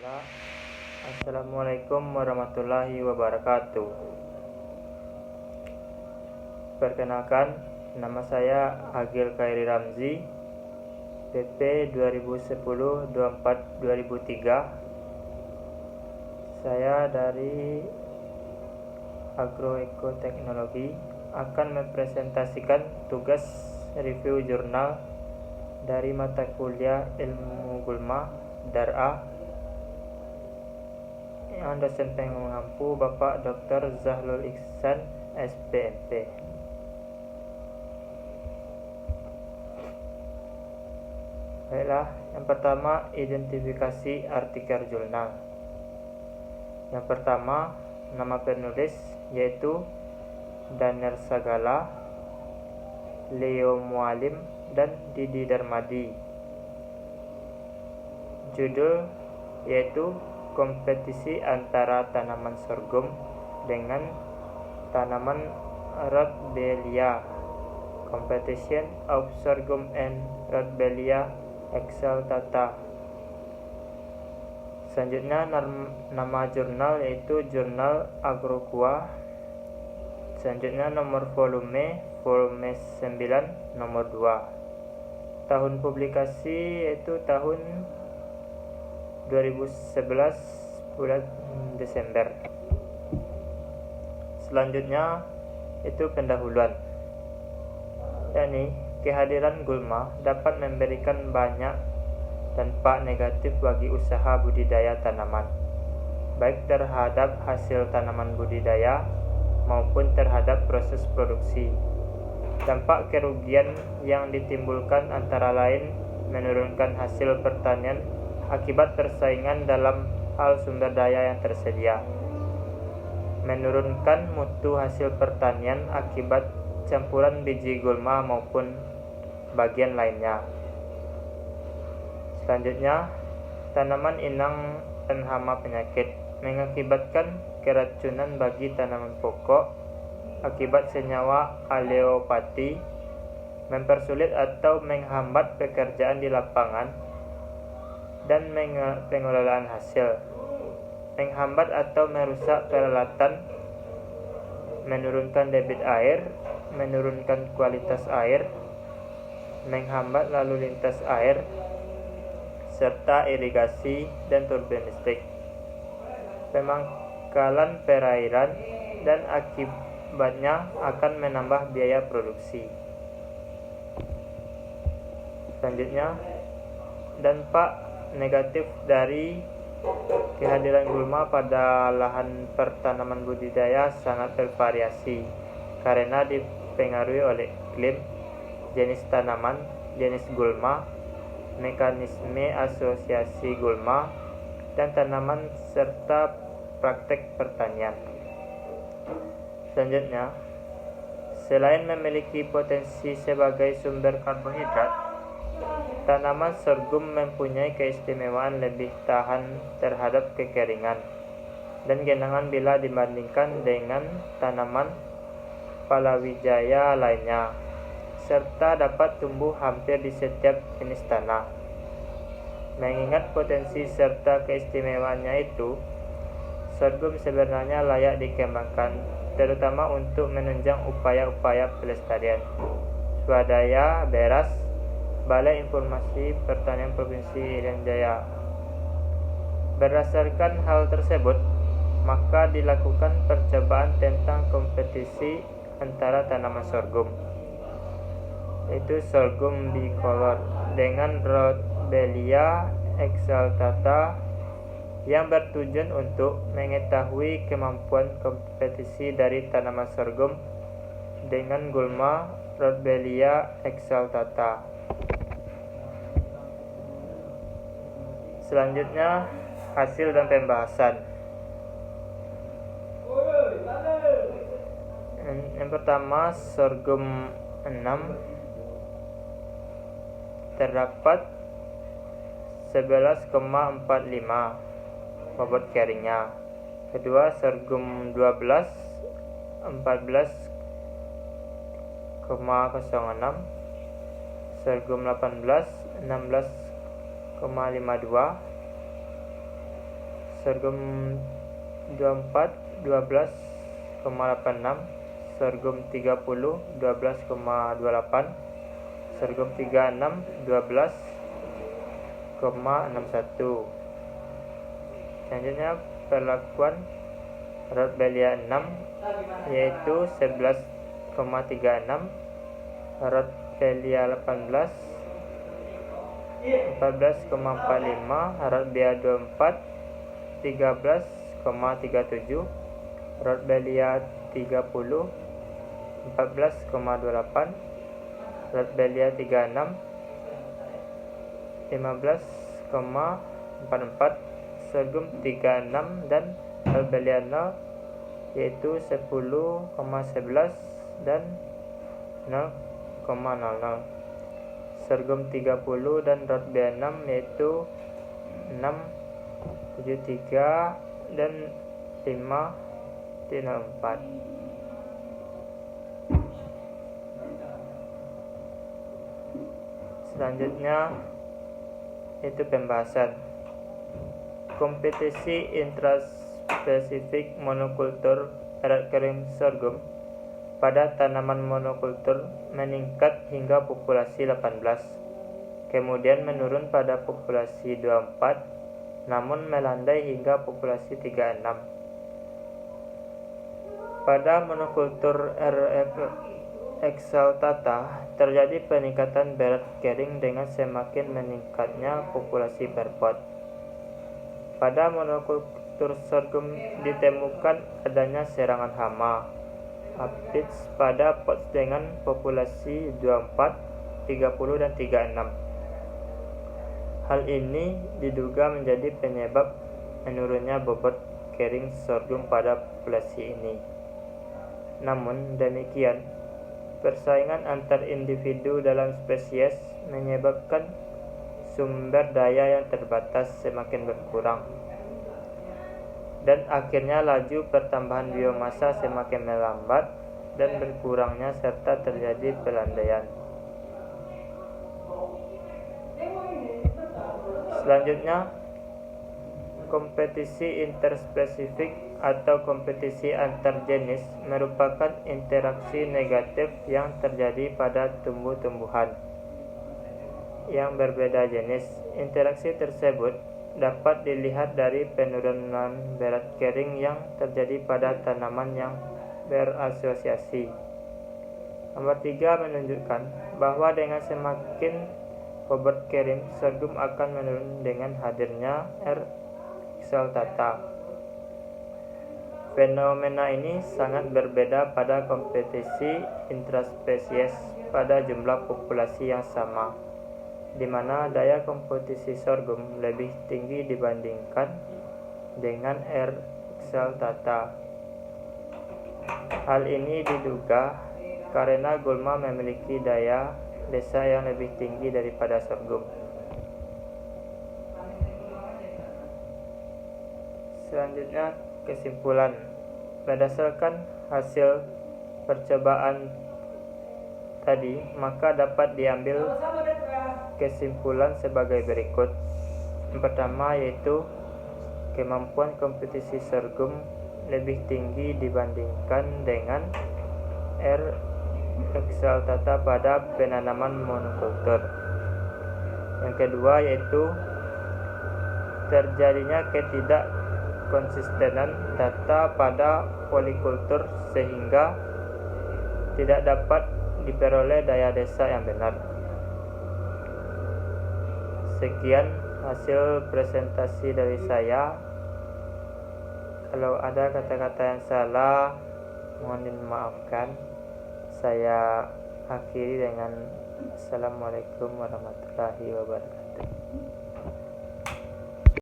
Bismillah. Assalamualaikum warahmatullahi wabarakatuh. Perkenalkan, nama saya Agil Khairi Ramzi, PP 2010-24-2003. Saya dari Agroekoteknologi akan mempresentasikan tugas review jurnal dari mata kuliah Ilmu Gulma Dar'a yang dosen pengampu Bapak Dr. Zahlul Ihsan SPMP. Baiklah, yang pertama identifikasi artikel jurnal. Yang pertama, nama penulis yaitu Daniel Sagala, Leo Mualim, dan Didi Darmadi. Judul yaitu kompetisi antara tanaman sorghum dengan tanaman Rhodbellia, Competition of Sorghum and Rhodbellia exaltata. Selanjutnya nama jurnal yaitu Jurnal Agroquia. Selanjutnya nomor volume 9 nomor 2. Tahun publikasi yaitu tahun 2011 bulan Desember. Selanjutnya itu pendahuluan, yakni kehadiran gulma dapat memberikan banyak dampak negatif bagi usaha budidaya tanaman, baik terhadap hasil tanaman budidaya maupun terhadap proses produksi. Dampak kerugian yang ditimbulkan antara lain menurunkan hasil pertanian akibat persaingan dalam hal sumber daya yang tersedia, menurunkan mutu hasil pertanian akibat campuran biji gulma maupun bagian lainnya. Selanjutnya, tanaman inang dan hama penyakit mengakibatkan keracunan bagi tanaman pokok akibat senyawa aleopati, mempersulit atau menghambat pekerjaan di lapangan dan pengelolaan hasil, menghambat atau merusak peralatan, menurunkan debit air, menurunkan kualitas air, menghambat lalu lintas air, serta irigasi dan turbin listrik, pemangkalan perairan, dan akibatnya akan menambah biaya produksi. Selanjutnya, dampak negatif dari kehadiran gulma pada lahan pertanaman budidaya sangat bervariasi karena dipengaruhi oleh iklim, jenis tanaman, jenis gulma, mekanisme asosiasi gulma dan tanaman serta praktek pertanian. Selanjutnya, selain memiliki potensi sebagai sumber karbohidrat, tanaman sorghum mempunyai keistimewaan lebih tahan terhadap kekeringan dan genangan bila dibandingkan dengan tanaman palawijaya lainnya, serta dapat tumbuh hampir di setiap jenis tanah. Mengingat potensi serta keistimewaannya itu, sorghum sebenarnya layak dikembangkan, terutama untuk menunjang upaya-upaya pelestarian. Swadaya Beras, Balai Informasi Pertanian Provinsi Irian Jaya. Berdasarkan hal tersebut, maka dilakukan percobaan tentang kompetisi antara tanaman sorghum, yaitu sorghum bicolor dengan Rhodbellia exaltata, yang bertujuan untuk mengetahui kemampuan kompetisi dari tanaman sorghum dengan gulma Rhodbellia exaltata. Selanjutnya, hasil dan pembahasan. Yang pertama, sorghum 6 terdapat 11,45 bobot keringnya. Kedua, sorghum 12 14,06, sorghum 18 16,52, sorghum 24 12,86, sorghum 30 12,28, sorghum 36 12,61. Selanjutnya perlakuan Rhodbelia 6 yaitu 11,36, Rhodbelia 18 14,45, Rhodbelia 24 13,37, Rhodbelia 30 14,28, Rhodbelia 36 15,44, sorghum 36 dan Rhodbelia 0 yaitu 10,11 dan 0,00. Sorghum 30 dan Rhodbelia 6 yaitu 6,73 dan 5,04. Selanjutnya itu pembahasan kompetisi intraspesifik monokultur erat kering sorghum pada tanaman monokultur meningkat hingga populasi 18, kemudian menurun pada populasi 24, namun melandai hingga populasi 36. Pada monokultur R. exaltata terjadi peningkatan berat kering dengan semakin meningkatnya populasi per pot. Pada monokultur sorghum ditemukan adanya serangan hama aphids pada pot dengan populasi 24, 30 dan 36. Hal ini diduga menjadi penyebab menurunnya bobot kering sorghum pada populasi ini. Namun demikian, persaingan antar individu dalam spesies menyebabkan sumber daya yang terbatas semakin berkurang, dan akhirnya laju pertambahan biomasa semakin melambat dan berkurangnya serta terjadi pelandaian. Selanjutnya, kompetisi interspesifik atau kompetisi antar jenis merupakan interaksi negatif yang terjadi pada tumbuh-tumbuhan yang berbeda jenis. Interaksi tersebut dapat dilihat dari penurunan berat kering yang terjadi pada tanaman yang berasosiasi. Nomor 3 menunjukkan bahwa dengan semakin bobot kering, sorghum akan menurun dengan hadirnya R. exaltata. Fenomena ini sangat berbeda pada kompetisi intraspesies pada jumlah populasi yang sama, di mana daya kompetisi sorghum lebih tinggi dibandingkan dengan R. exaltata. Hal ini diduga karena gulma memiliki daya desa yang lebih tinggi daripada sorghum. Selanjutnya, kesimpulan. Berdasarkan hasil percobaan tadi, maka dapat diambil kesimpulan sebagai berikut. Yang pertama yaitu kemampuan kompetisi sorghum lebih tinggi dibandingkan dengan R. exaltata pada penanaman monokultur. Yang kedua yaitu terjadinya ketidakkonsistenan data pada polikultur sehingga tidak dapat diperoleh daya desa yang benar. Sekian hasil presentasi dari saya. Kalau ada kata-kata yang salah, mohon dimaafkan. Saya akhiri dengan Assalamualaikum warahmatullahi wabarakatuh.